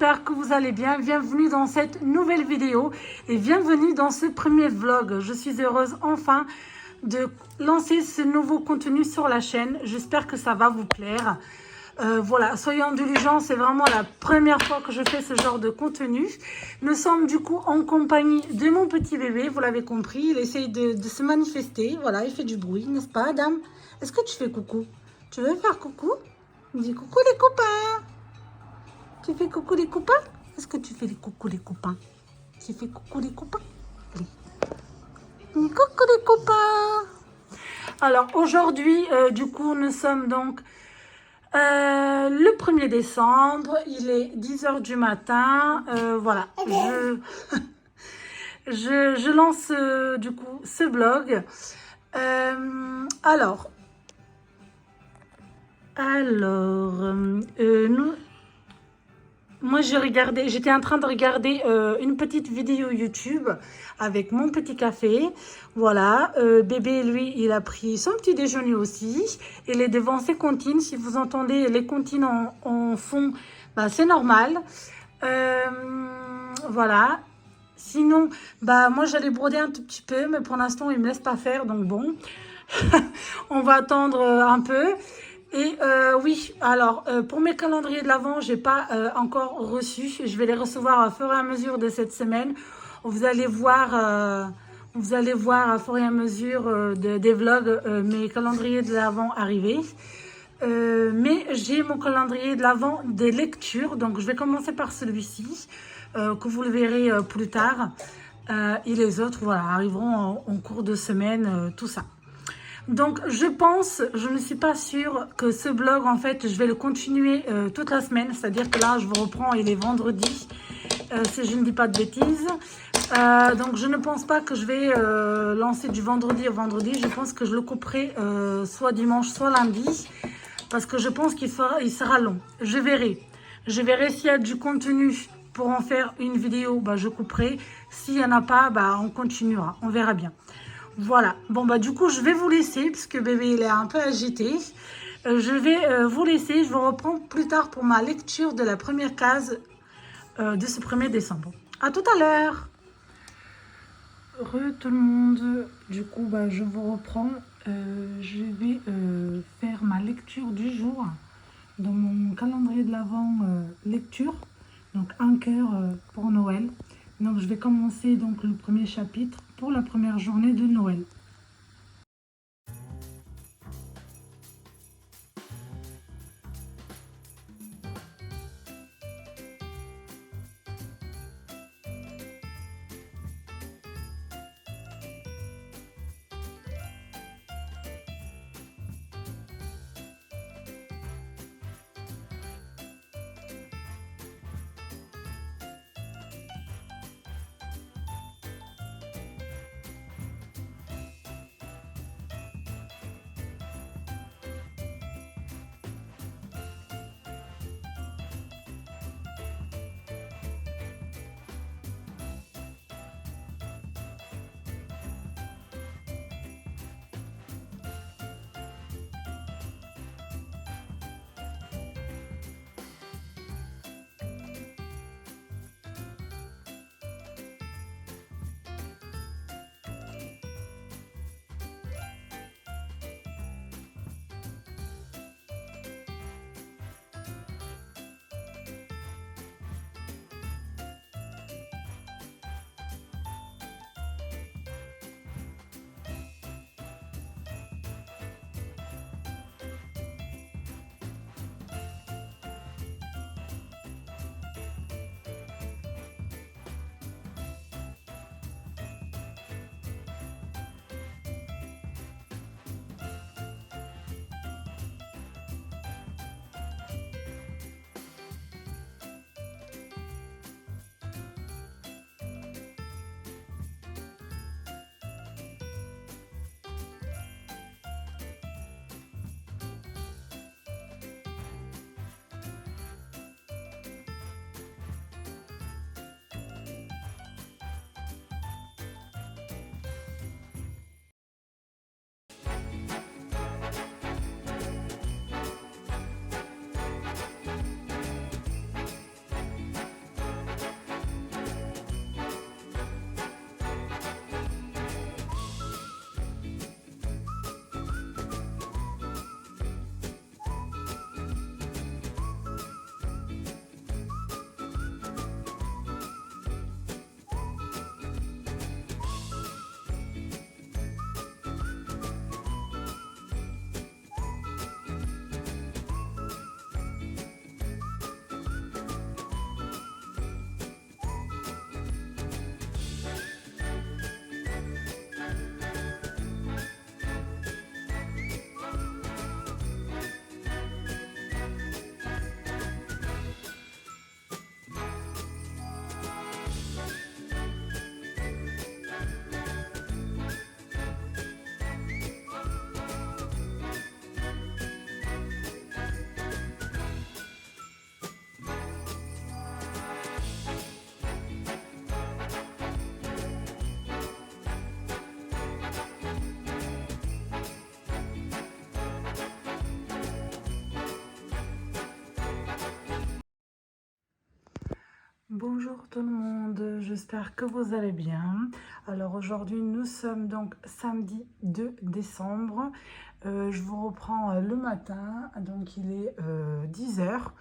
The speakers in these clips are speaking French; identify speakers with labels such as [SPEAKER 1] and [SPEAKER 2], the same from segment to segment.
[SPEAKER 1] j'espère que vous allez bien. Bienvenue dans cette nouvelle vidéo et bienvenue dans ce premier vlog. Je suis heureuse enfin de lancer ce nouveau contenu sur la chaîne. J'espère que ça va vous plaire. Voilà, soyez indulgents, c'est vraiment la première fois que je fais ce genre de contenu. Nous sommes du coup en compagnie de mon petit bébé, vous l'avez compris. Il essaye de se manifester, voilà, il fait du bruit, n'est-ce pas, Adam? Est-ce que tu fais coucou? Tu veux faire coucou? Dis coucou les copains. Tu fais coucou les copains? Est-ce que tu fais les coucou les copains? Tu fais coucou les copains? Allez. Coucou les copains. Alors aujourd'hui, du coup, nous sommes donc le 1er décembre. Il est 10 h du matin. Voilà, je lance du coup ce blog. Moi, j'étais en train de regarder une petite vidéo YouTube avec mon petit café. Voilà, bébé, lui, il a pris son petit déjeuner aussi. Il est devant ses comptines. Si vous entendez les comptines en fond, bah, c'est normal. Voilà. Sinon, bah, moi, j'allais broder un tout petit peu, mais pour l'instant, il ne me laisse pas faire. Donc bon, on va attendre un peu. Et oui, alors pour mes calendriers de l'Avent, j'ai pas encore reçu. Je vais les recevoir au fur et à mesure de cette semaine. Vous allez voir à fur et à mesure des vlogs mes calendriers de l'Avent arriver. Mais j'ai mon calendrier de l'Avent des lectures, donc je vais commencer par celui-ci, que vous le verrez plus tard. Et les autres, voilà, arriveront en cours de semaine, tout ça. Donc, je ne suis pas sûre que ce blog, en fait, je vais le continuer toute la semaine. C'est-à-dire que là, je vous reprends, il est vendredi, si je ne dis pas de bêtises. Donc, je ne pense pas que je vais lancer du vendredi au vendredi. Je pense que je le couperai soit dimanche, soit lundi. Parce que je pense qu'il sera long. Je verrai. Je verrai s'il y a du contenu pour en faire une vidéo, bah, je couperai. S'il n'y en a pas, bah, on continuera. On verra bien. Voilà, bon bah du coup je vais vous laisser parce que bébé il est un peu agité. Je vais vous laisser, je vous reprends plus tard pour ma lecture de la première case de ce 1er décembre. À tout à l'heure. Tout le monde, du coup bah, je vous reprends. Je vais faire ma lecture du jour dans mon calendrier de l'Avent lecture. Donc un cœur pour Noël. Donc je vais commencer donc le premier chapitre pour la première journée de Noël. Bonjour tout le monde, j'espère que vous allez bien. Alors aujourd'hui nous sommes donc samedi 2 décembre. Je vous reprends le matin, donc il est 10 heures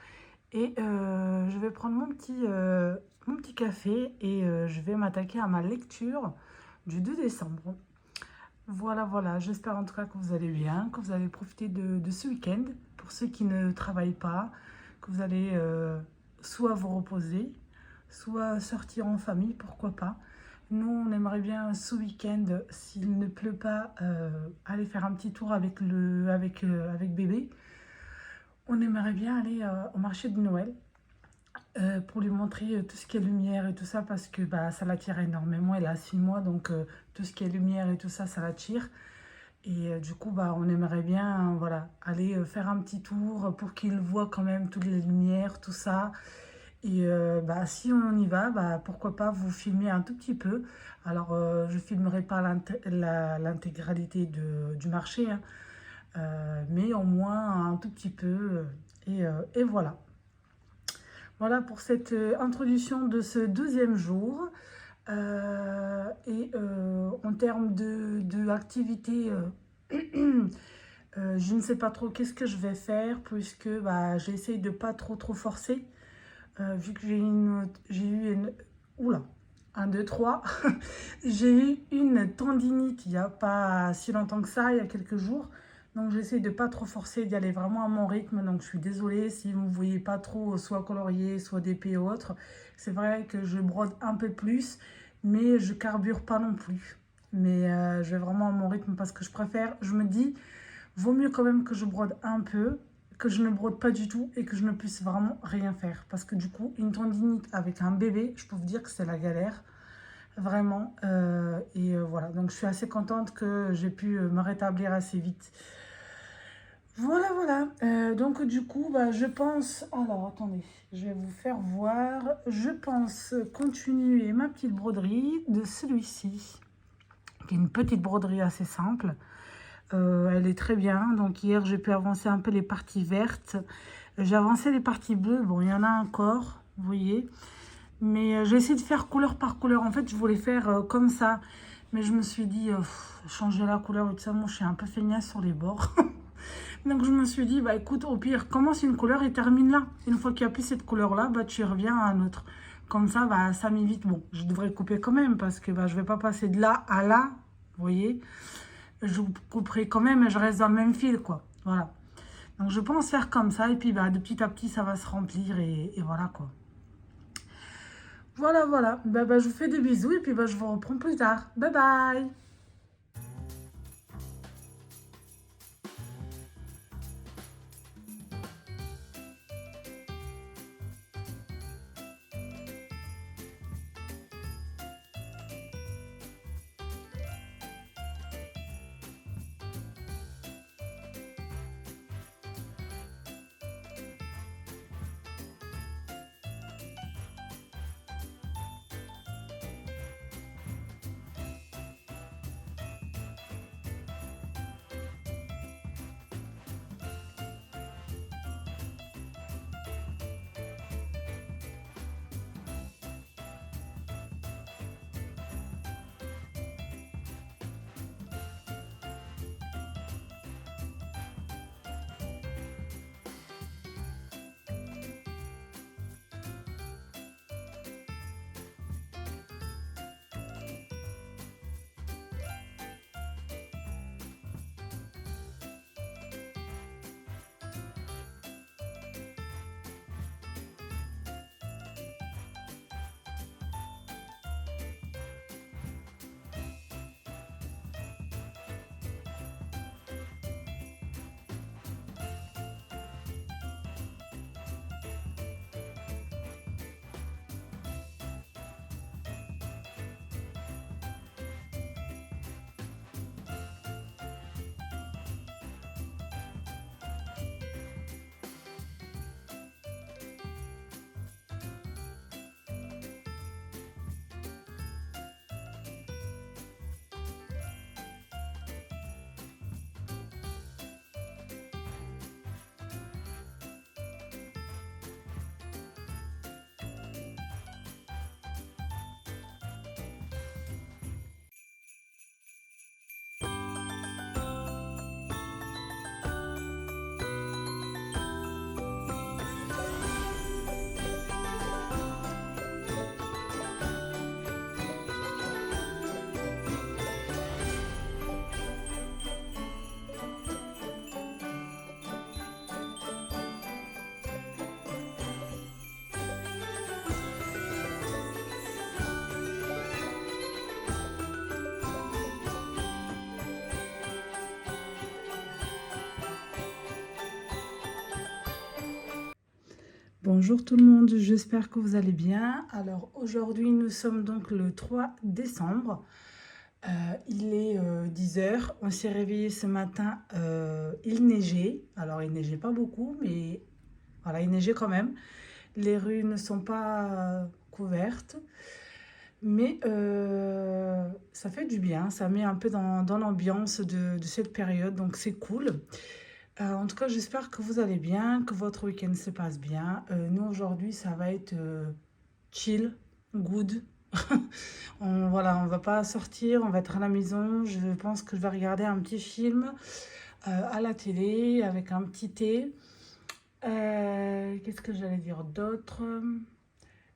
[SPEAKER 1] et je vais prendre mon petit café et je vais m'attaquer à ma lecture du 2 décembre. Voilà, voilà, j'espère en tout cas que vous allez bien, que vous allez profiter de ce week-end. Pour ceux qui ne travaillent pas, que vous allez soit vous reposer, soit sortir en famille, pourquoi pas. Nous, on aimerait bien ce week-end, s'il ne pleut pas, aller faire un petit tour avec bébé. On aimerait bien aller au marché de Noël pour lui montrer tout ce qui est lumière et tout ça parce que bah, ça l'attire énormément. Elle a 6 mois, donc tout ce qui est lumière et tout ça, ça l'attire. Et du coup, bah, on aimerait bien voilà, aller faire un petit tour pour qu'il voit quand même toutes les lumières, tout ça. Et bah, si on y va, bah, pourquoi pas vous filmer un tout petit peu. Alors, je ne filmerai pas l'intégralité du marché, hein, mais au moins un tout petit peu. Et voilà. Voilà pour cette introduction de ce 12e jour. En termes de activité, je ne sais pas trop qu'est-ce que je vais faire puisque bah, j'essaye de pas trop forcer. Vu que j'ai eu une... Oula, 1, 2, 3. J'ai eu une tendinite il n'y a pas si longtemps que ça, il y a quelques jours. Donc j'essaie de pas trop forcer, d'y aller vraiment à mon rythme. Donc je suis désolée si vous ne voyez pas trop soit colorier, soit d'épée ou autre. C'est vrai que je brode un peu plus, mais je carbure pas non plus. Mais je vais vraiment à mon rythme parce que je préfère, je me dis, vaut mieux quand même que je brode un peu, que je ne brode pas du tout et que je ne puisse vraiment rien faire. Parce que du coup, une tendinite avec un bébé, je peux vous dire que c'est la galère. Vraiment. Voilà, donc je suis assez contente que j'ai pu me rétablir assez vite. Voilà, voilà. Donc du coup, bah, je pense... Alors, attendez, je vais vous faire voir. Je pense continuer ma petite broderie de celui-ci, qui est une petite broderie assez simple. Elle est très bien. Donc hier, j'ai pu avancer un peu les parties vertes. J'ai avancé les parties bleues. Bon, il y en a encore, vous voyez. Mais j'ai essayé de faire couleur par couleur. En fait, je voulais faire comme ça. Mais je me suis dit, changer la couleur et tout ça. Moi, je suis un peu feignasse sur les bords. Donc, je me suis dit, bah écoute, au pire, commence une couleur et termine là. Une fois qu'il n'y a plus cette couleur-là, bah tu reviens à un autre. Comme ça, bah ça m'évite. Bon, je devrais couper quand même parce que bah, je ne vais pas passer de là à là. Vous voyez, je couperai quand même et je reste dans le même fil, quoi. Voilà. Donc, je pense faire comme ça. Et puis, bah, de petit à petit, ça va se remplir et voilà, quoi. Voilà, voilà. Bah, je vous fais des bisous et puis bah, je vous reprends plus tard. Bye bye. Bonjour tout le monde, j'espère que vous allez bien. Alors aujourd'hui nous sommes donc le 3 décembre. Il est 10 heures. On s'est réveillé ce matin, il neigeait. Alors il neigeait pas beaucoup mais voilà, il neigeait quand même. Les rues ne sont pas couvertes. Mais ça fait du bien, ça met un peu dans l'ambiance de cette période, donc c'est cool. En tout cas, j'espère que vous allez bien, que votre week-end se passe bien. Nous, aujourd'hui, ça va être chill, good. Voilà, on va pas sortir, on va être à la maison. Je pense que je vais regarder un petit film à la télé avec un petit thé. Qu'est-ce que j'allais dire d'autre?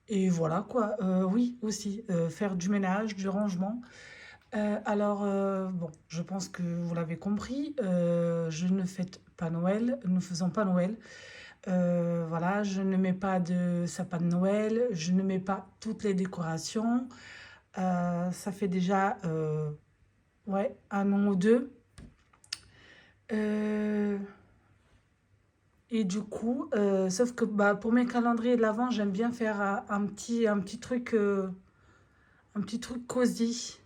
[SPEAKER 1] Et voilà quoi. Oui, aussi, faire du ménage, du rangement. Bon, je pense que vous l'avez compris, je ne fête pas Noël, nous ne faisons pas Noël. Voilà, je ne mets pas de sapin de Noël, je ne mets pas toutes les décorations. Ça fait déjà ouais, un an ou deux. Euh, et du coup, sauf que bah, pour mes calendriers de l'Avent, j'aime bien faire un petit truc cosy.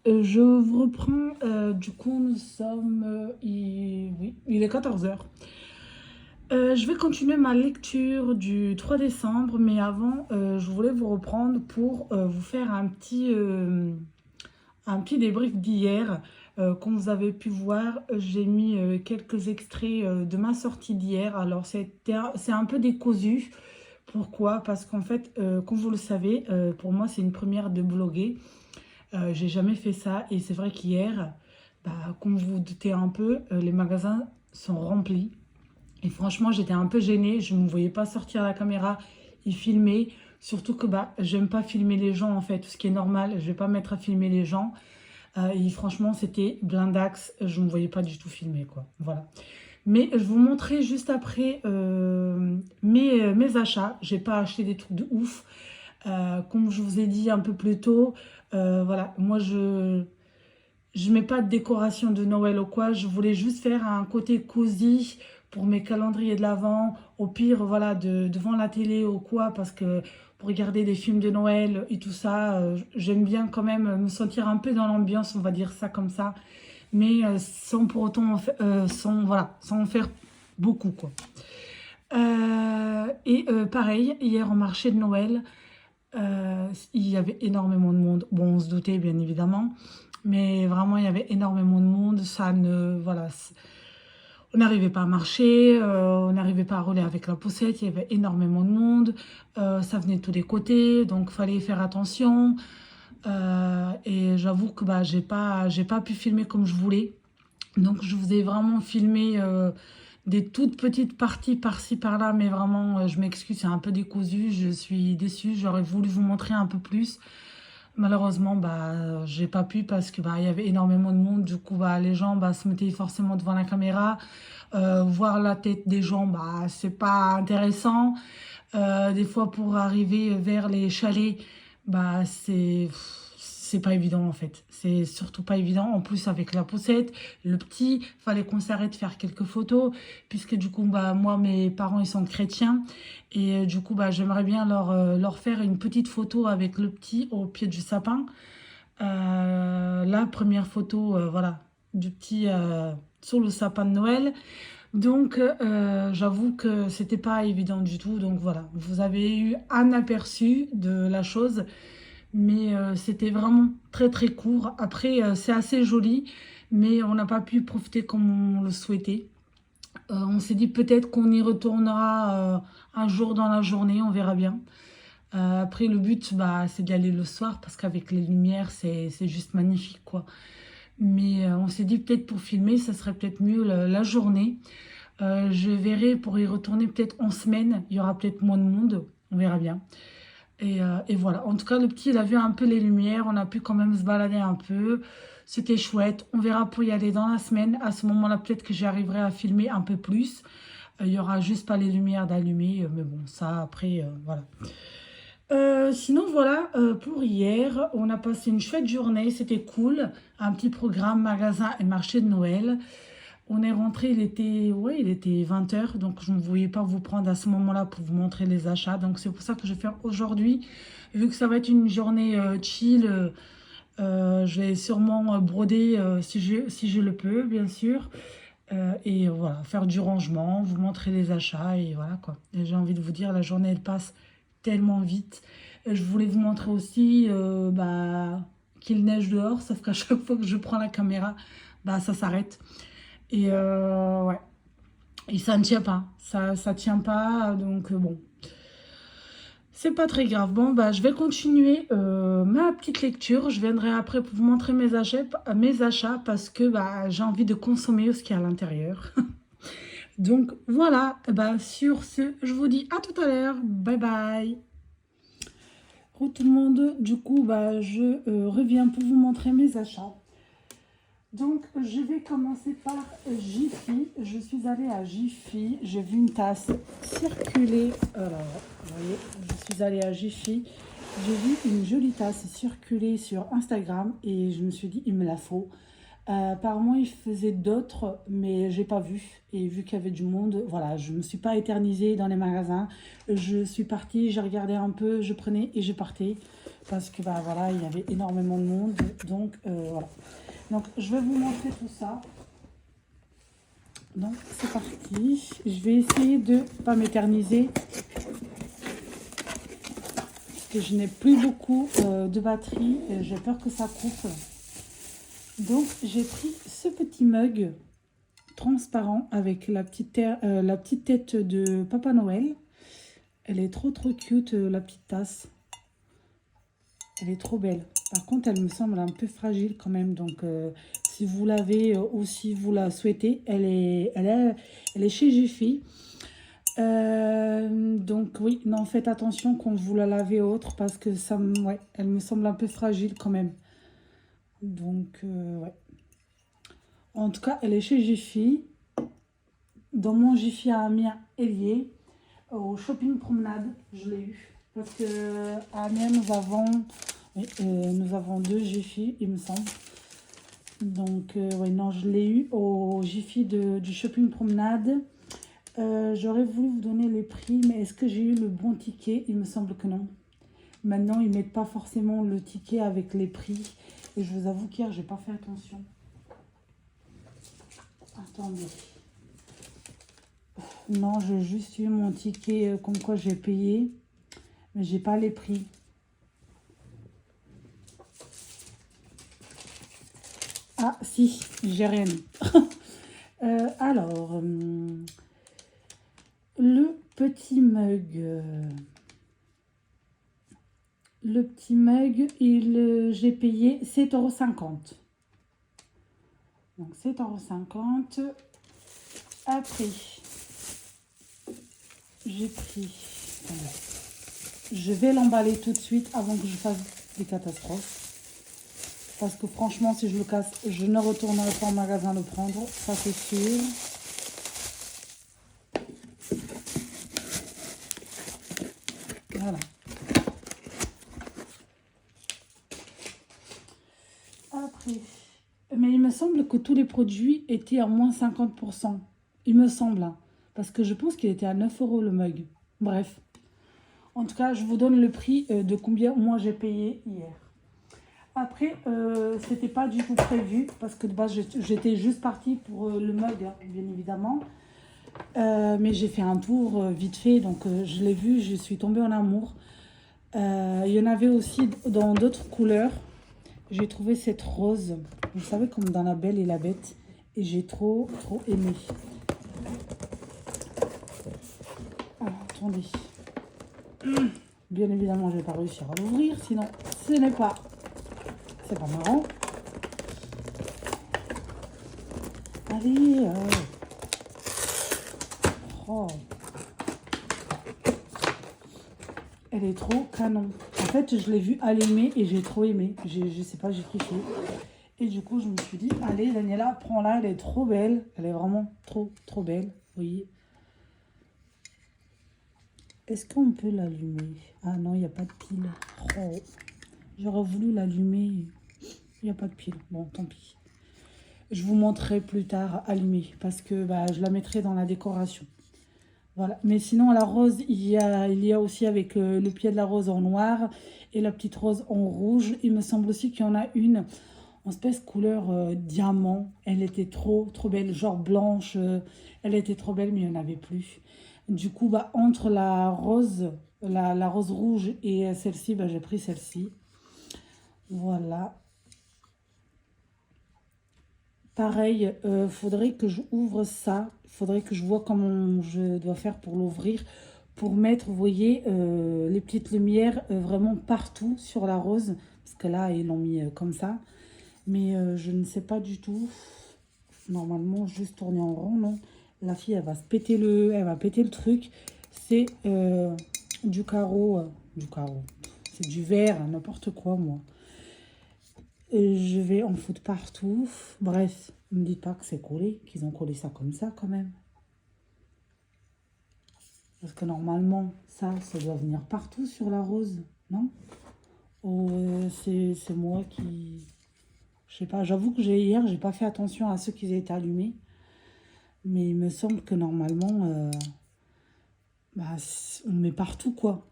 [SPEAKER 1] Je vous reprends, du coup, nous sommes, oui, il est 14 heures. Je vais continuer ma lecture du 3 décembre, mais avant, je voulais vous reprendre pour vous faire un petit débrief d'hier. Comme vous avez pu voir, j'ai mis quelques extraits de ma sortie d'hier. Alors, c'est un peu décousu. Pourquoi? Parce qu'en fait, comme vous le savez, pour moi, c'est une première de bloguer. J'ai jamais fait ça et c'est vrai qu'hier, bah, comme vous vous doutez un peu, les magasins sont remplis. Et franchement, j'étais un peu gênée. Je ne me voyais pas sortir la caméra et filmer. Surtout que bah, j'aime pas filmer les gens en fait, ce qui est normal. Je vais pas me mettre à filmer les gens. Et franchement, c'était blindax. Je ne me voyais pas du tout filmer quoi. Voilà. Mais je vous montrer juste après mes achats. J'ai pas acheté des trucs de ouf. Comme je vous ai dit un peu plus tôt, voilà, moi je mets pas de décoration de Noël ou quoi, je voulais juste faire un côté cosy pour mes calendriers de l'Avent, au pire, voilà, devant la télé ou quoi, parce que pour regarder des films de Noël et tout ça, j'aime bien quand même me sentir un peu dans l'ambiance, on va dire ça comme ça, mais sans pour autant, voilà, sans en faire beaucoup, quoi. Pareil, hier au marché de Noël, il y avait énormément de monde. Bon, on se doutait bien évidemment, mais vraiment il y avait énormément de monde. Voilà, on n'arrivait pas à marcher, on n'arrivait pas à rouler avec la poussette. Il y avait énormément de monde, ça venait de tous les côtés, donc fallait faire attention. Et j'avoue que bah, j'ai pas pu filmer comme je voulais. Donc je vous ai vraiment filmé des toutes petites parties par-ci par-là, mais vraiment je m'excuse, c'est un peu décousu, je suis déçue, j'aurais voulu vous montrer un peu plus. Malheureusement, bah, j'ai pas pu parce que bah, il y avait énormément de monde, du coup bah, les gens bah, se mettaient forcément devant la caméra. Voir la tête des gens, bah, c'est pas intéressant. Des fois pour arriver vers les chalets, bah, c'est pas évident en fait. C'est surtout pas évident. En plus avec la poussette, le petit, fallait qu'on s'arrête faire quelques photos puisque du coup bah moi mes parents ils sont chrétiens et du coup bah j'aimerais bien leur faire une petite photo avec le petit au pied du sapin. La première photo voilà du petit sur le sapin de Noël. Donc, j'avoue que c'était pas évident du tout. Donc voilà, vous avez eu un aperçu de la chose, mais c'était vraiment très très court. Après, c'est assez joli, mais on n'a pas pu profiter comme on le souhaitait. On s'est dit peut-être qu'on y retournera un jour dans la journée, on verra bien. Après, le but, bah, c'est d'y aller le soir parce qu'avec les lumières, c'est juste magnifique, quoi. Mais on s'est dit peut-être pour filmer, ça serait peut-être mieux la journée. Je verrai pour y retourner peut-être en semaine. Il y aura peut-être moins de monde. On verra bien. Et voilà. En tout cas, le petit, il a vu un peu les lumières. On a pu quand même se balader un peu. C'était chouette. On verra pour y aller dans la semaine. À ce moment-là, peut-être que j'y arriverai à filmer un peu plus. Il n'y aura juste pas les lumières d'allumer. Mais bon, ça, après, voilà. Sinon, voilà, pour hier, on a passé une chouette journée. C'était cool. Un petit programme magasin et marché de Noël. On est rentré, il était 20 h, donc je ne voulais pas vous prendre à ce moment-là pour vous montrer les achats. Donc c'est pour ça que je vais faire aujourd'hui. Vu que ça va être une journée chill, je vais sûrement broder si je le peux, bien sûr. Et voilà, faire du rangement, vous montrer les achats et voilà quoi. Et j'ai envie de vous dire, la journée elle passe tellement vite. Et je voulais vous montrer aussi qu'il neige dehors, sauf qu'à chaque fois que je prends la caméra, ça s'arrête. Et ouais, et ça ne tient pas, ça tient pas, donc bon. C'est pas très grave. Bon, je vais continuer ma petite lecture. Je viendrai après pour vous montrer mes achats parce que j'ai envie de consommer ce qu'il y a à l'intérieur. Donc voilà, sur ce, je vous dis à tout à l'heure. Bye bye. Re tout le monde, du coup, je reviens pour vous montrer mes achats. Donc, je vais commencer par Jiffy. Je suis allée à Jiffy. J'ai vu une tasse circuler. Alors, vous voyez, je suis allée à Jiffy. J'ai vu une jolie tasse circuler sur Instagram et je me suis dit, il me la faut. Apparemment, il faisait d'autres, mais j'ai pas vu. Et vu qu'il y avait du monde, voilà, je ne me suis pas éternisée dans les magasins. Je suis partie, j'ai regardé un peu, je prenais et je partais. Parce que, voilà, il y avait énormément de monde. Donc, voilà. Donc, je vais vous montrer tout ça. Donc, c'est parti. Je vais essayer de ne pas m'éterniser. Parce que je n'ai plus beaucoup de batterie. Et j'ai peur que ça coupe. Donc, j'ai pris ce petit mug transparent avec la petite tête de Papa Noël. Elle est trop cute, la petite tasse. Elle est trop belle. Par contre, elle me semble un peu fragile quand même. Donc, si vous l'avez ou si vous la souhaitez, elle est chez Jiffy. Donc, oui, non, faites attention quand vous la lavez autre parce que elle me semble un peu fragile quand même. Donc, ouais. En tout cas, elle est chez Jiffy. Dans mon Jiffy à Amiens, Hélier. Au shopping promenade, je l'ai eu. Parce que à Amiens, nous avons 2 Jiffy, il me semble. Donc, oui, non, je l'ai eu au Jiffy du shopping promenade. J'aurais voulu vous donner les prix, mais est-ce que j'ai eu le bon ticket? Il me semble que non. Maintenant, ils ne mettent pas forcément le ticket avec les prix. Et je vous avoue qu'hier, j'ai pas fait attention. Attendez. Non, j'ai juste eu mon ticket comme quoi j'ai payé. Mais j'ai pas les prix. Ah, si, j'ai rien mis. Alors, le petit mug. Le petit mug, j'ai payé 7,50 €. Donc, 7,50 €. Après, j'ai pris... Je vais l'emballer tout de suite avant que je fasse des catastrophes. Parce que franchement, si je le casse, je ne retournerai pas au magasin le prendre. Ça, c'est sûr. Voilà. Après, mais il me semble que tous les produits étaient à moins 50%. Il me semble. Hein, parce que je pense qu'il était à 9 € le mug. Bref. En tout cas, je vous donne le prix de combien moi j'ai payé hier. Après, c'était pas du tout prévu parce que de base, j'étais juste partie pour le mug, hein, bien évidemment. Mais j'ai fait un tour vite fait, donc je l'ai vu, je suis tombée en amour. Il y en avait aussi dans d'autres couleurs. J'ai trouvé cette rose, vous savez, comme dans La Belle et la Bête. Et j'ai trop aimé. Alors, attendez. Bien évidemment, je ne vais pas réussir à l'ouvrir, sinon ce n'est pas... C'est pas marrant. Allez. Oh. Elle est trop canon. En fait, je l'ai vue allumer et j'ai trop aimé. Je sais pas, j'ai kiffé. Et du coup, je me suis dit, allez, Daniela, prends-la. Elle est trop belle. Elle est vraiment trop belle. Vous voyez. Est-ce qu'on peut l'allumer? Ah non, il n'y a pas de pile. Oh. J'aurais voulu l'allumer. Il n'y a pas de pile. Bon, tant pis. Je vous montrerai plus tard allumée parce que bah, je la mettrai dans la décoration. Voilà. Mais sinon, la rose, il y a aussi avec le pied de la rose en noir et la petite rose en rouge. Il me semble aussi qu'il y en a une en espèce couleur diamant. Elle était trop belle, genre blanche. Elle était trop belle, mais il n'y en avait plus. Du coup, bah, entre la rose, la rose rouge et celle-ci, bah, j'ai pris celle-ci. Voilà. Pareil, faudrait que je ouvre ça. Faudrait que je vois comment je dois faire pour l'ouvrir. Pour mettre, vous voyez, les petites lumières vraiment partout sur la rose. Parce que là, ils l'ont mis comme ça. Mais je ne sais pas du tout. Normalement, juste tourner en rond, non. La fille, elle va se péter elle va péter le truc. C'est du carreau. Du carreau. C'est du verre, n'importe quoi, moi. Je vais en foutre partout. Bref, ne me dites pas que c'est collé, qu'ils ont collé ça comme ça quand même. Parce que normalement, ça doit venir partout sur la rose, non? Ou c'est moi qui... Je sais pas, j'avoue que hier, j'ai pas fait attention à ceux qui étaient allumés. Mais il me semble que normalement, bah, on met partout, quoi.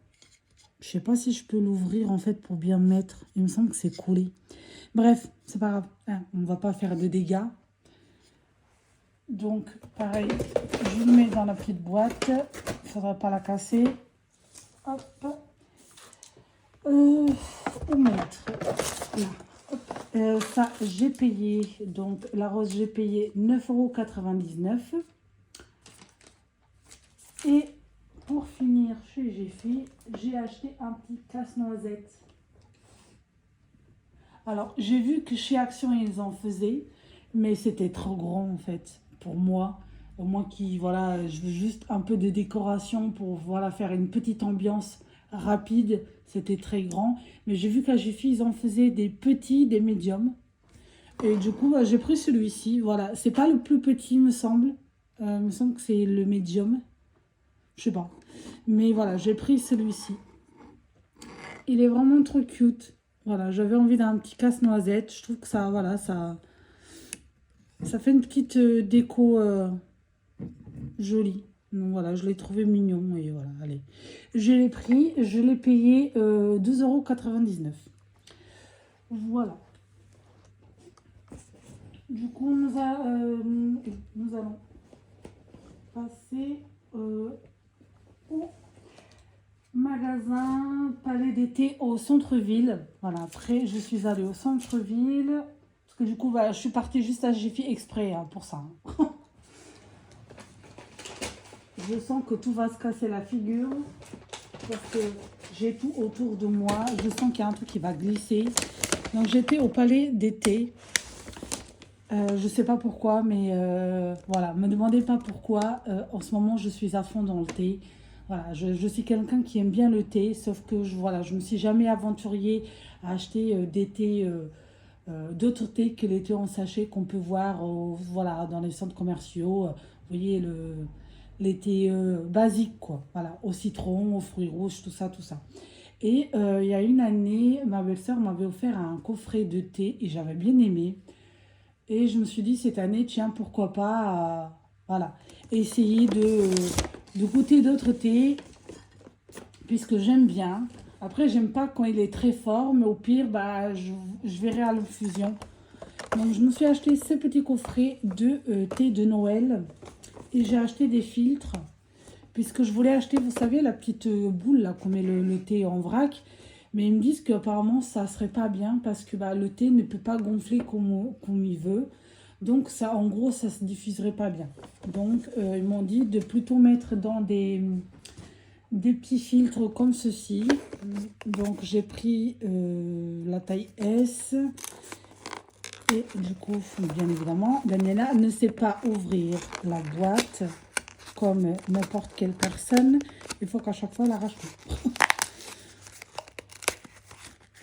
[SPEAKER 1] Je sais pas si je peux l'ouvrir, en fait, pour bien mettre. Il me semble que c'est collé. Bref, c'est pas grave. Hein, on va pas faire de dégâts. Donc, pareil, je le mets dans la petite boîte. Il faudra pas la casser. Hop. Où mettre? Là. Ça, j'ai payé. Donc, la rose, j'ai payé 9,99 €. Et pour finir chez Jiffy, j'ai acheté un petit casse-noisette. Alors, j'ai vu que chez Action, ils en faisaient, mais c'était trop grand en fait pour moi. Moi qui, voilà, je veux juste un peu de décoration pour, voilà, faire une petite ambiance rapide. C'était très grand. Mais j'ai vu qu'à Jiffy, ils en faisaient des petits, des médiums. Et du coup, bah, j'ai pris celui-ci. Voilà, c'est pas le plus petit, me semble. Il me semble que c'est le médium. Je sais pas. Mais voilà, j'ai pris celui-ci. Il est vraiment trop cute. Voilà, j'avais envie d'un petit casse-noisette. Je trouve que ça, voilà, ça fait une petite déco jolie. Donc voilà, je l'ai trouvé mignon. Et voilà, allez. Je l'ai pris, je l'ai payé 2,99 €. Voilà. Du coup, nous allons passer au magasin Palais d'été au centre-ville. Voilà, après, je suis allée au centre-ville. Parce que du coup, voilà, je suis partie juste à Jiffy exprès hein, pour ça. Je sens que tout va se casser la figure. Parce que j'ai tout autour de moi. Je sens qu'il y a un truc qui va glisser. Donc, j'étais au Palais d'été. Je sais pas pourquoi, mais voilà, me demandez pas pourquoi. En ce moment, je suis à fond dans le thé. Voilà, je suis quelqu'un qui aime bien le thé, sauf que voilà, je me suis jamais aventurier à acheter des thés, d'autres thés que les thés en sachet qu'on peut voir voilà, dans les centres commerciaux. Vous voyez, les thés basiques, quoi. Voilà, au citron, aux fruits rouges, tout ça, tout ça. Et il y a une année, ma belle-sœur m'avait offert un coffret de thé et j'avais bien aimé. Et je me suis dit cette année, tiens, pourquoi pas, voilà, essayer de goûter d'autres thés, puisque j'aime bien. Après, j'aime pas quand il est très fort, mais au pire, bah, je verrai à l'infusion. Donc, je me suis acheté ce petit coffret de thé de Noël. Et j'ai acheté des filtres, puisque je voulais acheter, vous savez, la petite boule là qu'on met le thé en vrac. Mais ils me disent qu'apparemment, ça serait pas bien parce que bah, le thé ne peut pas gonfler comme il veut. Donc, ça, en gros, ça se diffuserait pas bien. Donc, ils m'ont dit de plutôt mettre dans des petits filtres comme ceci. Donc, j'ai pris la taille S. Et du coup, bien évidemment, Daniela ne sait pas ouvrir la boîte comme n'importe quelle personne. Il faut qu'à chaque fois, elle arrache tout.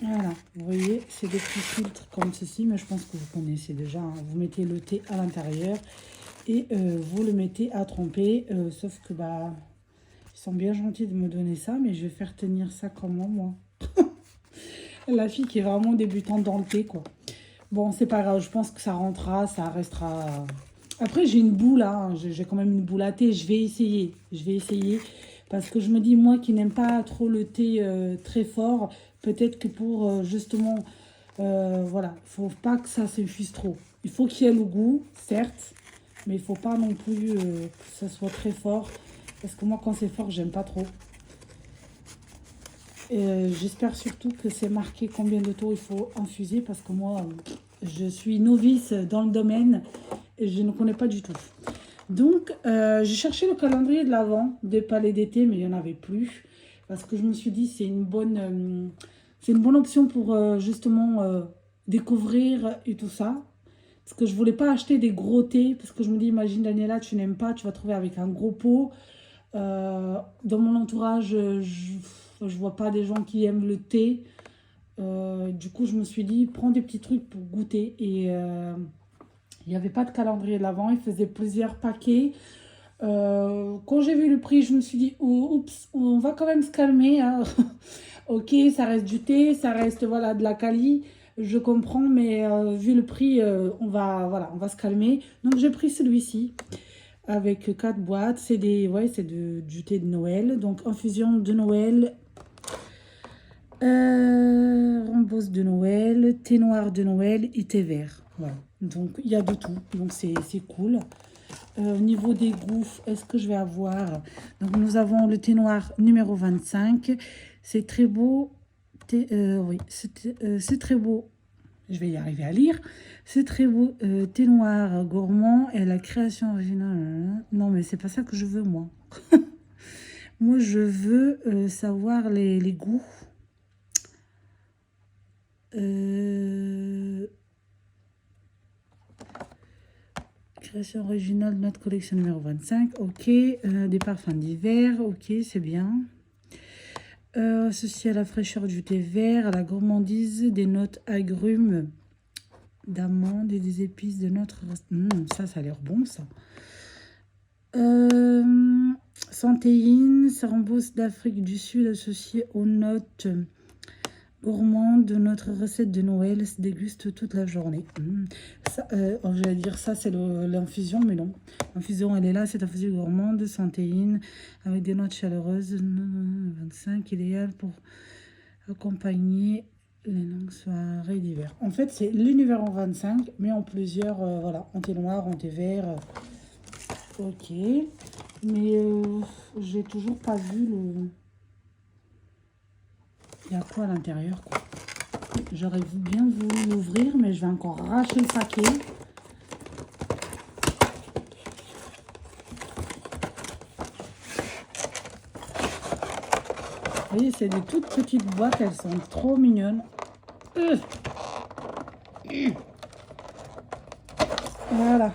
[SPEAKER 1] Voilà, vous voyez, c'est des petits filtres comme ceci, mais je pense que vous connaissez déjà. Hein. Vous mettez le thé à l'intérieur et vous le mettez à tremper. Sauf que, bah, ils sont bien gentils de me donner ça, mais je vais faire tenir ça comment, moi? La fille qui est vraiment débutante dans le thé, quoi. Bon, c'est pas grave, je pense que ça rentrera, ça restera... Après, j'ai une boule, hein, j'ai quand même une boule à thé, je vais essayer. Je vais essayer, parce que je me dis, moi qui n'aime pas trop le thé très fort, peut-être que pour justement, voilà, il faut pas que ça s'infuse trop. Il faut qu'il y ait le goût, certes, mais il faut pas non plus que ça soit très fort, parce que moi, quand c'est fort, j'aime pas trop. J'espère surtout que c'est marqué combien de taux il faut infuser parce que moi, je suis novice dans le domaine et je ne connais pas du tout. Donc, j'ai cherché le calendrier de l'Avent des palais d'été, mais il n'y en avait plus. Parce que je me suis dit, c'est une bonne option pour justement découvrir et tout ça. Parce que je voulais pas acheter des gros thés. Parce que je me dis, imagine Daniela, tu n'aimes pas, tu vas trouver avec un gros pot. Dans mon entourage, je vois pas des gens qui aiment le thé. Du coup, je me suis dit, prends des petits trucs pour goûter. Et il n'y avait pas de calendrier de l'Avent. Il faisait plusieurs paquets. Quand j'ai vu le prix, je me suis dit, oups, on va quand même se calmer. Hein. Ok, ça reste du thé, ça reste voilà, de la quali. Je comprends, mais vu le prix, voilà, on va se calmer. Donc, j'ai pris celui-ci avec 4 boîtes. C'est du thé de Noël. Donc, infusion de Noël, rembose de Noël, thé noir de Noël et thé vert. Voilà. Donc, il y a de tout. Donc, c'est cool. Au niveau des goûts, est-ce que je vais avoir... Donc, nous avons le thé noir numéro 25. C'est très beau. Oui, c'est très beau. Je vais y arriver à lire. C'est très beau. Thé noir gourmand et la création originale. Non, mais c'est pas ça que je veux, moi. Moi, je veux savoir les goûts. Création originale de notre collection numéro 25. Ok. Des parfums d'hiver. Ok, c'est bien. Associé à la fraîcheur du thé vert, à la gourmandise des notes agrumes, d'amandes et des épices de notre... ça a l'air bon, ça. Santéine, ça rembousse d'Afrique du Sud associé aux notes gourmandes de notre recette de Noël, se déguste toute la journée. J'allais dire ça, c'est l'infusion, mais non. L'infusion, elle est là, c'est infusion gourmande, santéine, avec des notes chaleureuses, 25, idéal pour accompagner les longues soirées d'hiver. En fait, c'est l'univers en 25, mais en plusieurs, voilà, en thé noir, en thé vert. Ok, mais j'ai toujours pas vu le... Il y a quoi à l'intérieur, quoi. J'aurais bien voulu l'ouvrir, mais je vais encore arracher le paquet. Vous voyez, c'est des toutes petites boîtes, elles sont trop mignonnes. Voilà.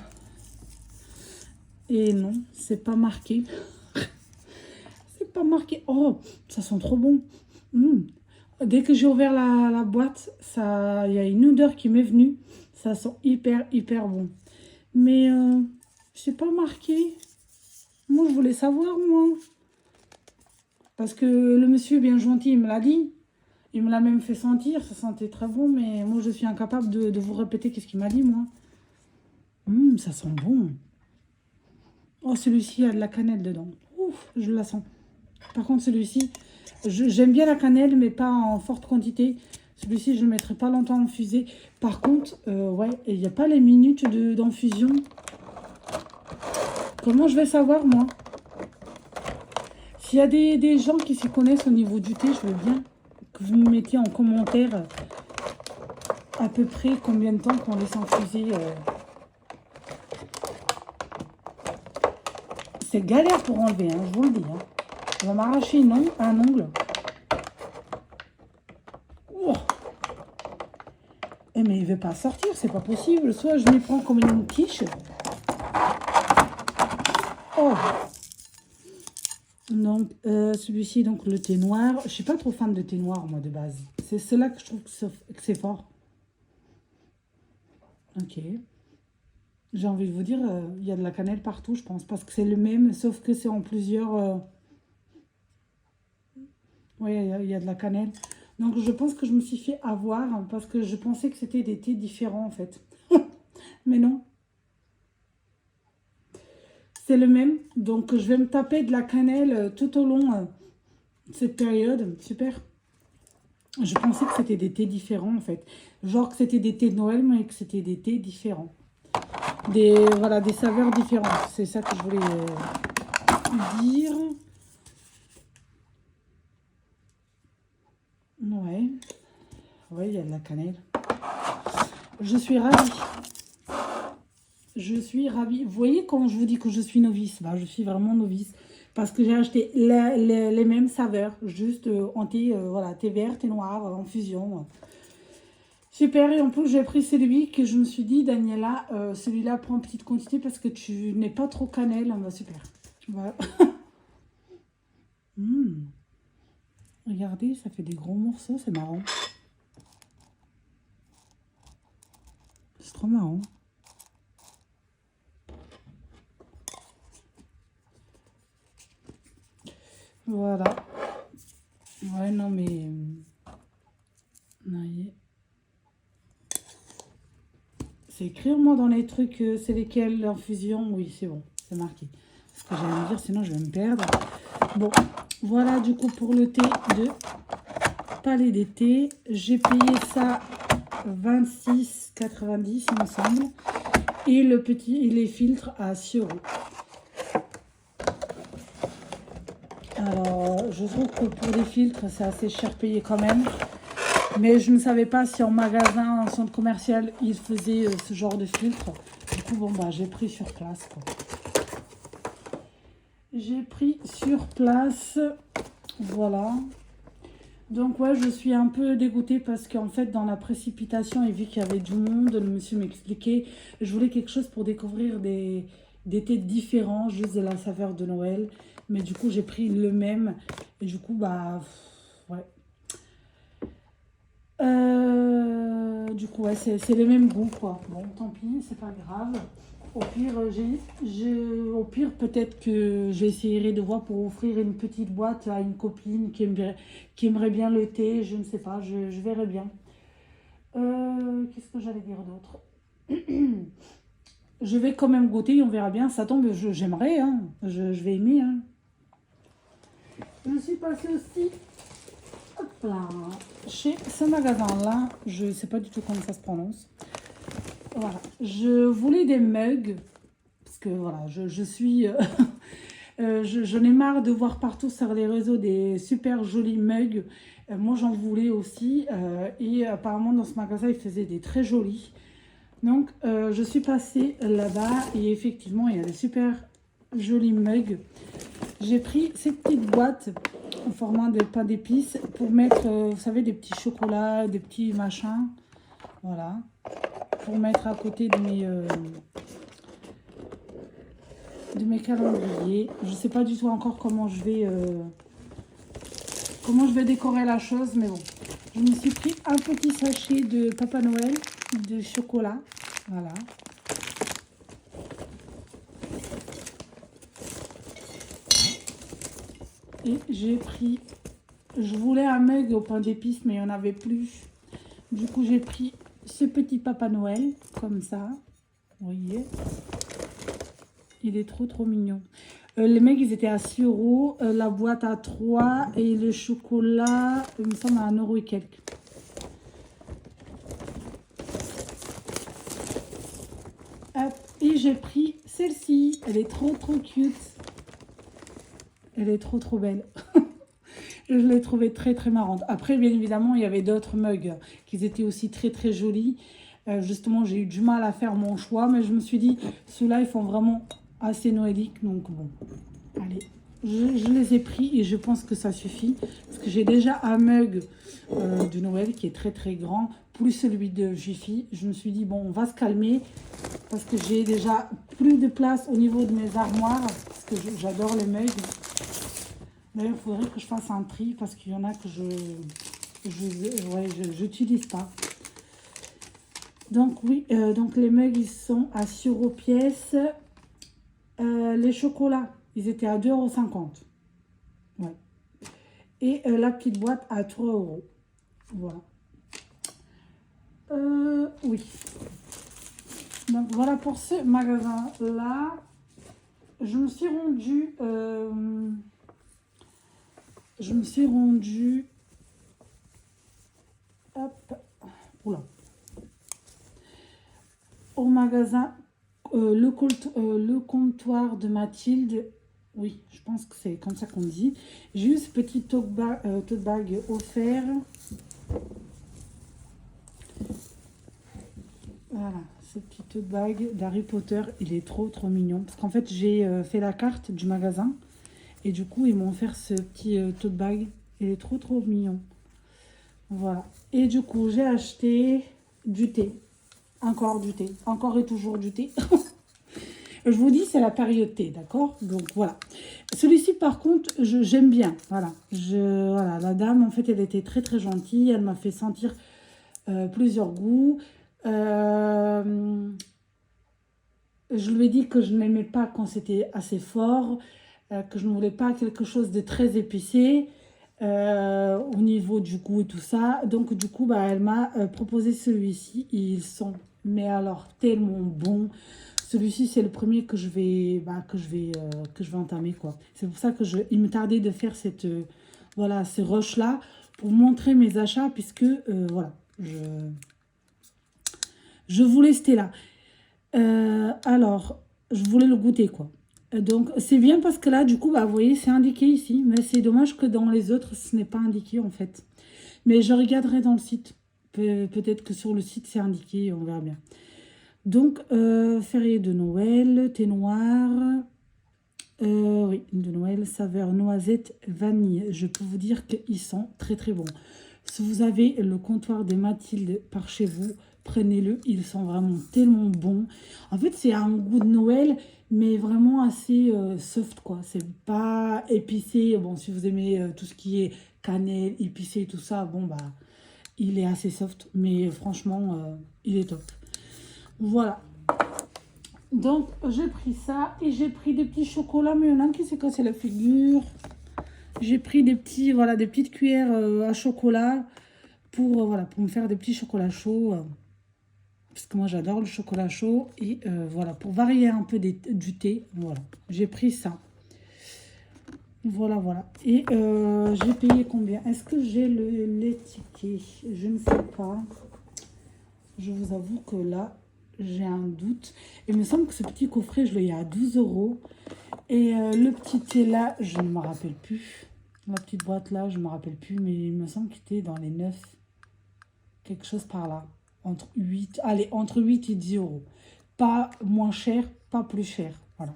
[SPEAKER 1] Et non, c'est pas marqué. C'est pas marqué. Oh, ça sent trop bon. Dès que j'ai ouvert la boîte, il y a une odeur qui m'est venue. Ça sent hyper, hyper bon. Mais c'est pas marqué. Moi, je voulais savoir, moi. Parce que le monsieur bien gentil, il me l'a dit. Il me l'a même fait sentir. Ça sentait très bon. Mais moi, je suis incapable de vous répéter qu'est-ce qu'il m'a dit, moi. Ça sent bon. Oh, celui-ci a de la cannelle dedans. Ouf, je la sens. Par contre, celui-ci, j'aime bien la cannelle, mais pas en forte quantité. Celui-ci, je ne le mettrai pas longtemps en infusé. Par contre, ouais, il n'y a pas les minutes d'infusion. Comment je vais savoir, moi? S'il y a des gens qui s'y connaissent au niveau du thé, je veux bien que vous me mettiez en commentaire à peu près combien de temps qu'on laisse infuser. C'est galère pour enlever, hein, je vous le dis. Hein. On va m'arracher un ongle. Oh. Eh, mais il ne veut pas sortir, c'est pas possible. Soit je m'y prends comme une quiche. Oh. Donc, celui-ci, donc le thé noir. Je ne suis pas trop fan de thé noir, moi, de base. C'est cela que je trouve que c'est fort. Ok. J'ai envie de vous dire, il y a de la cannelle partout, je pense. Parce que c'est le même, sauf que c'est en plusieurs... Oui, il y a de la cannelle. Donc je pense que je me suis fait avoir parce que je pensais que c'était des thés différents en fait. Mais non, c'est le même. Donc je vais me taper de la cannelle tout au long de cette période. Super. Je pensais que c'était des thés différents en fait. Genre que c'était des thés de Noël, mais que c'était des thés différents. Voilà, des saveurs différentes. C'est ça que je voulais dire. Ouais. Ouais, il y a de la cannelle. Je suis ravie. Je suis ravie. Vous voyez quand je vous dis que je suis novice, bah, je suis vraiment novice. Parce que j'ai acheté les mêmes saveurs, juste en thé, voilà, thé vert, thé noir, en fusion. Super, et en plus j'ai pris celui que je me suis dit, Daniela, celui-là prends en petite quantité parce que tu n'es pas trop cannelle. Bah, super. Voilà. Regardez, ça fait des gros morceaux, c'est marrant. C'est trop marrant. Voilà. Ouais, non, mais... c'est écrit moi dans les trucs, c'est lesquels l'infusion. Oui, c'est bon, c'est marqué. Ce que j'allais me dire, sinon je vais me perdre. Bon, voilà du coup pour le thé de Palais d'été. J'ai payé ça 26,90 il me semble. Et le petit, les filtres à 6 €. Alors, je trouve que pour les filtres, c'est assez cher payé quand même. Mais je ne savais pas si en magasin, en centre commercial, ils faisaient ce genre de filtre. Du coup, bon, bah, j'ai pris sur place, quoi. J'ai pris sur place. Voilà. Donc, ouais, je suis un peu dégoûtée parce qu'en fait, dans la précipitation, et vu qu'il y avait du monde, le monsieur m'expliquait, je voulais quelque chose pour découvrir des thés différents, juste de la saveur de Noël. Mais du coup, j'ai pris le même. Et du coup, bah, ouais. Du coup, ouais, c'est le même goût, quoi. Bon, tant pis, c'est pas grave. Au pire, au pire peut-être que j'essaierai de voir pour offrir une petite boîte à une copine qui aimerait bien le thé. Je ne sais pas, je verrai bien. Qu'est-ce que j'allais dire d'autre? Je vais quand même goûter, on verra bien. Ça tombe, j'aimerais, hein. Je vais aimer, hein. Je suis passée aussi, hop là, chez ce magasin-là. Je ne sais pas du tout comment ça se prononce. Voilà, je voulais des mugs. Parce que voilà, je suis... j'en ai marre de voir partout sur les réseaux des super jolis mugs. Moi, j'en voulais aussi. Et apparemment, dans ce magasin, ils faisaient des très jolis. Donc, je suis passée là-bas. Et effectivement, il y a des super jolis mugs. J'ai pris ces petites boîtes en format de pain d'épices pour mettre, vous savez, des petits chocolats, des petits machins. Voilà. Pour mettre à côté de mes calendriers. Je sais pas du tout encore comment je vais décorer la chose, mais bon. Je me suis pris un petit sachet de Papa Noël de chocolat. Voilà. Et j'ai pris... Je voulais un mug au pain d'épices, mais il n'y en avait plus. Du coup, j'ai pris ce petit Papa Noël, comme ça. Vous voyez. Il est trop, trop mignon. Les mecs, ils étaient à 6 €. La boîte à 3. Et le chocolat, il me semble, à 1 € et quelques. Hop. Et j'ai pris celle-ci. Elle est trop, trop cute. Elle est trop, trop belle. Je l'ai trouvée très, très marrante. Après, bien évidemment, il y avait d'autres mugs qui étaient aussi très, très jolis. Justement, j'ai eu du mal à faire mon choix. Mais je me suis dit, ceux-là, ils font vraiment assez noëliques. Donc, bon, allez. Je les ai pris et je pense que ça suffit. Parce que j'ai déjà un mug de Noël qui est très, très grand. Plus celui de Jiffy. Je me suis dit, bon, on va se calmer. Parce que j'ai déjà plus de place au niveau de mes armoires. Parce que j'adore les mugs. D'ailleurs, il faudrait que je fasse un tri parce qu'il y en a que je n'utilise pas. Donc oui, donc les mugs, ils sont à 6 € pièce. Les chocolats, ils étaient à 2,50 €. Ouais. Et la petite boîte à 3 €. Voilà. Oui. Donc voilà pour ce magasin-là. Je me suis rendue... Hop. Oula. Au magasin le comptoir de Mathilde. Oui, je pense que c'est comme ça qu'on dit. J'ai eu ce petit tote bag offert. Voilà, ce petit tote bag d'Harry Potter. Il est trop mignon. Parce qu'en fait, j'ai fait la carte du magasin. Et du coup, ils m'ont offert ce petit tote bag. Il est trop mignon. Voilà. Et du coup, j'ai acheté du thé. Encore du thé. Encore et toujours du thé. Je vous dis, c'est la période thé, d'accord? Donc, voilà. Celui-ci, par contre, j'aime bien. Voilà. Voilà. La dame, en fait, elle était très gentille. Elle m'a fait sentir plusieurs goûts. Je lui ai dit que je n'aimais pas quand c'était assez fort. Que je ne voulais pas quelque chose de très épicé. Au niveau du goût et tout ça. Donc, du coup, bah, elle m'a proposé celui-ci. Ils sont, mais alors, tellement bons. Celui-ci, c'est le premier que je vais entamer, quoi. C'est pour ça que il me tardait de faire voilà, ces rushs-là pour montrer mes achats, puisque, voilà, je voulais rester là. Alors, je voulais le goûter, quoi. Donc, c'est bien parce que là, du coup, bah, vous voyez, c'est indiqué ici. Mais c'est dommage que dans les autres, ce n'est pas indiqué, en fait. Mais je regarderai dans le site. Peut-être que sur le site, c'est indiqué, on verra bien. Donc, férié de Noël, thé noir. Oui, de Noël, saveur noisette, vanille. Je peux vous dire qu'ils sont très bons. Si vous avez le comptoir des Mathilde par chez vous, prenez-le. Ils sont vraiment tellement bons. En fait, c'est un goût de Noël, mais vraiment assez soft, quoi. C'est pas épicé. Bon, si vous aimez tout ce qui est cannelle, épicé, tout ça, bon, bah, il est assez soft. Mais franchement, il est top. Voilà. Donc, j'ai pris ça et j'ai pris des petits chocolats. Mais il y en a qui s'est cassé la figure. J'ai pris des petites cuillères à chocolat pour, voilà, pour me faire des petits chocolats chauds. Parce que moi, j'adore le chocolat chaud. Et voilà, pour varier un peu du thé. Voilà, j'ai pris ça. Voilà. Et j'ai payé combien? Est-ce que j'ai les tickets? Je ne sais pas. Je vous avoue que là, j'ai un doute. Il me semble que ce petit coffret, je l'ai eu à 12 €. Et le petit thé là, je ne me rappelle plus. La petite boîte là, je ne me rappelle plus. Mais il me semble qu'il était dans les 9. Quelque chose par là. Entre 8 et 10 €. Pas moins cher, pas plus cher. Voilà.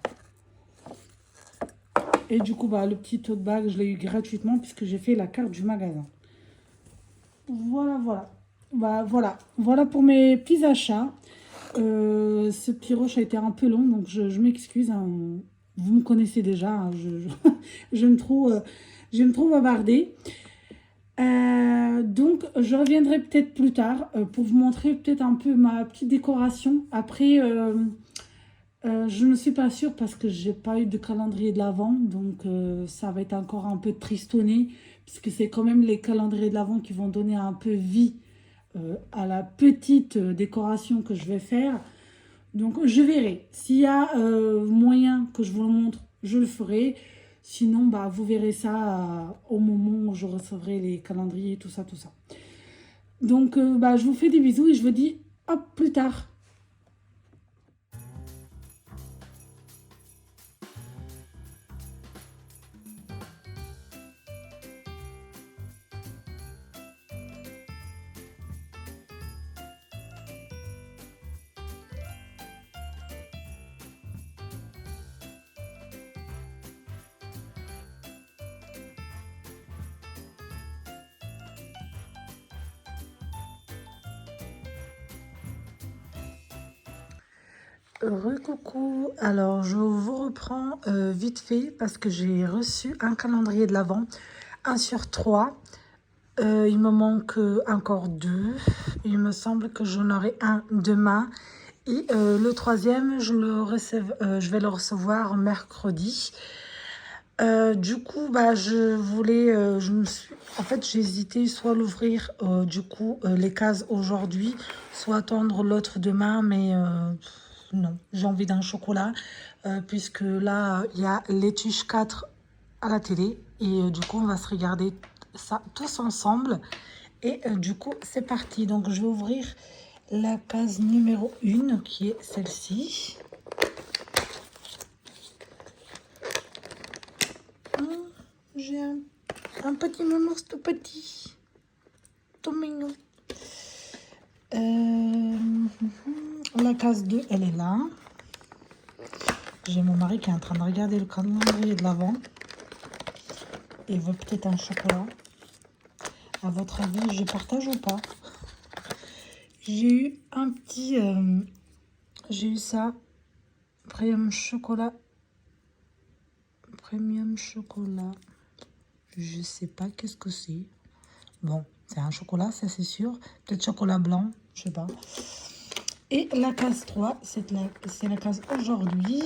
[SPEAKER 1] Et du coup, bah, le petit tote bag, je l'ai eu gratuitement puisque j'ai fait la carte du magasin. Voilà. Bah, voilà pour mes petits achats. Ce petit rush a été un peu long, donc je m'excuse. Hein. Vous me connaissez déjà. Hein. J'aime trop bavarder. Donc, je reviendrai peut-être plus tard pour vous montrer peut-être un peu ma petite décoration. Après, je ne suis pas sûre parce que j'ai pas eu de calendrier de l'Avent. Donc, ça va être encore un peu tristonné puisque c'est quand même les calendriers de l'Avent qui vont donner un peu vie à la petite décoration que je vais faire. Donc, je verrai. S'il y a moyen que je vous le montre, je le ferai. Sinon, bah, vous verrez ça au moment où je recevrai les calendriers, tout ça. Donc, bah, je vous fais des bisous et je vous dis à plus tard. Recoucou, alors je vous reprends vite fait parce que j'ai reçu un calendrier de l'Avent, 1 sur 3. Il me manque encore 2. Il me semble que j'en aurai un demain. Et le troisième, je vais le recevoir mercredi. Du coup, bah, je voulais, je me suis, en fait, j'ai hésité soit l'ouvrir, du coup, les cases aujourd'hui, soit attendre l'autre demain, mais non, j'ai envie d'un chocolat, puisque là, il y a L'étuche 4 à la télé, et du coup, on va se regarder ça tous ensemble, et du coup, c'est parti. Donc, je vais ouvrir la case numéro 1, qui est celle-ci. J'ai un petit nounours tout petit, tout mignon. La case 2, elle est là. J'ai mon mari qui est en train de regarder le calendrier de l'avant. Il veut peut-être un chocolat. À votre avis, je partage ou pas? J'ai eu un petit... j'ai eu ça. Premium chocolat. Premium chocolat. Je sais pas qu'est-ce que c'est. Bon, c'est un chocolat, ça c'est sûr. Peut-être chocolat blanc, je sais pas. Et la case 3, c'est la case aujourd'hui.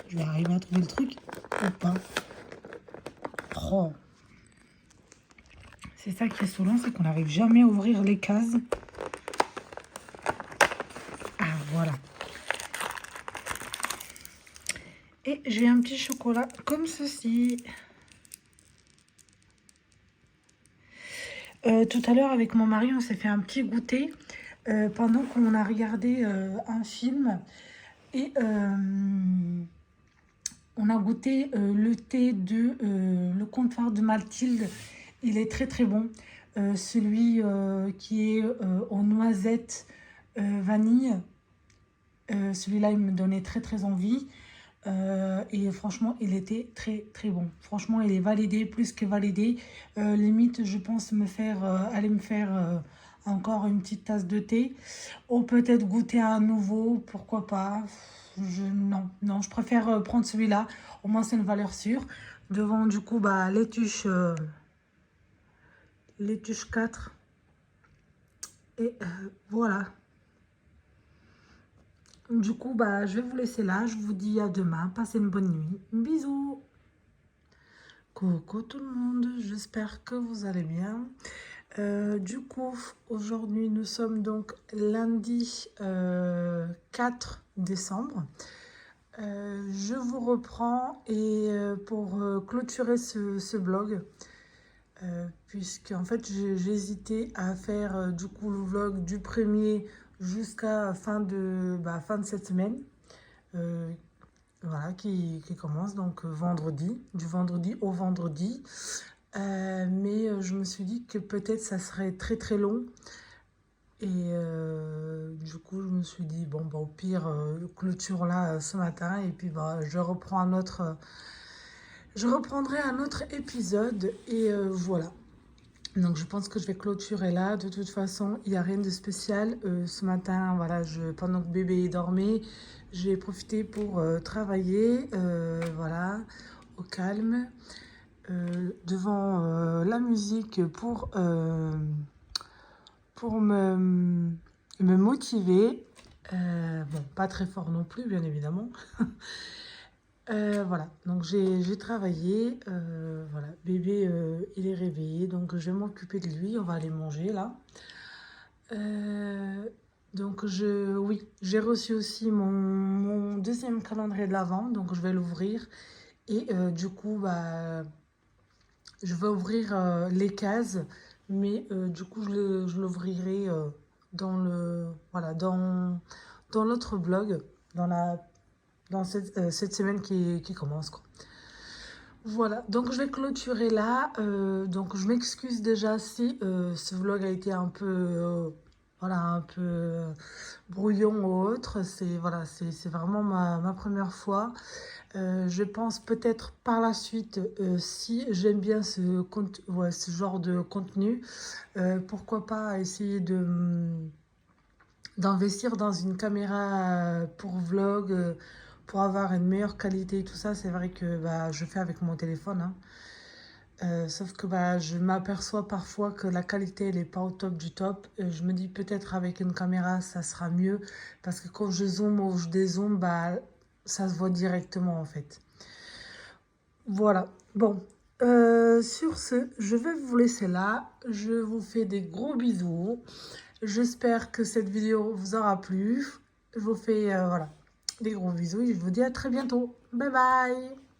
[SPEAKER 1] Je vais arriver à trouver le truc ou pas. Oh. C'est ça qui est saoulant, c'est qu'on n'arrive jamais à ouvrir les cases. Ah, voilà. Et j'ai un petit chocolat comme ceci. Tout à l'heure, avec mon mari, on s'est fait un petit goûter pendant qu'on a regardé un film. Et on a goûté le thé de Le Comptoir de Mathilde. Il est très très bon. Celui qui est aux noisettes vanille. Celui-là, il me donnait très très envie. Et franchement, il était très très bon. Franchement, il est validé, plus que validé. Limite, je pense aller me faire encore une petite tasse de thé. Ou peut-être goûter à nouveau, pourquoi pas. Non, je préfère prendre celui-là. Au moins, c'est une valeur sûre. Devant, du coup, bah, l'étuche 4. Et voilà. Du coup, bah, je vais vous laisser là. Je vous dis à demain. Passez une bonne nuit. Bisous. Coucou tout le monde. J'espère que vous allez bien. Du coup, aujourd'hui, nous sommes donc lundi 4 décembre. Je vous reprends et pour clôturer ce vlog, puisque en fait j'ai hésité à faire du coup le vlog du 1er jusqu'à fin de cette semaine, voilà, qui commence donc vendredi, du vendredi au vendredi. Mais je me suis dit que peut-être ça serait très très long. Et du coup, je me suis dit, bon, bah, au pire, clôture là ce matin. Et puis, bah, je reprendrai un autre épisode. Et voilà. Donc, je pense que je vais clôturer là. De toute façon, il n'y a rien de spécial. Ce matin, voilà, pendant que bébé dormait, j'ai profité pour travailler. Voilà, au calme. Devant la musique pour me motiver. Bon, pas très fort non plus, bien évidemment. Voilà, donc j'ai travaillé. Voilà, bébé, il est réveillé, donc je vais m'occuper de lui. On va aller manger, là. Donc, oui, j'ai reçu aussi mon deuxième calendrier de l'Avent, donc je vais l'ouvrir. Et du coup, bah, je vais ouvrir les cases, mais du coup, je l'ouvrirai voilà, dans l'autre vlog, dans cette semaine qui commence, quoi. Voilà, donc je vais clôturer là. Donc je m'excuse déjà si ce vlog a été un peu, voilà, un peu brouillon ou autre. Voilà, c'est vraiment ma première fois. Je pense peut-être par la suite, si j'aime bien ce genre de contenu, pourquoi pas essayer d'investir dans une caméra pour vlog, pour avoir une meilleure qualité et tout ça. C'est vrai que bah, je fais avec mon téléphone, hein. Sauf que bah, je m'aperçois parfois que la qualité elle est pas au top du top. Je me dis peut-être avec une caméra ça sera mieux, parce que quand je zoome ou je dézoome, bah, ça se voit directement en fait. Voilà. Bon, sur ce, je vais vous laisser là. Je vous fais des gros bisous. J'espère que cette vidéo vous aura plu. Je vous fais voilà, des gros bisous et je vous dis à très bientôt. Bye bye.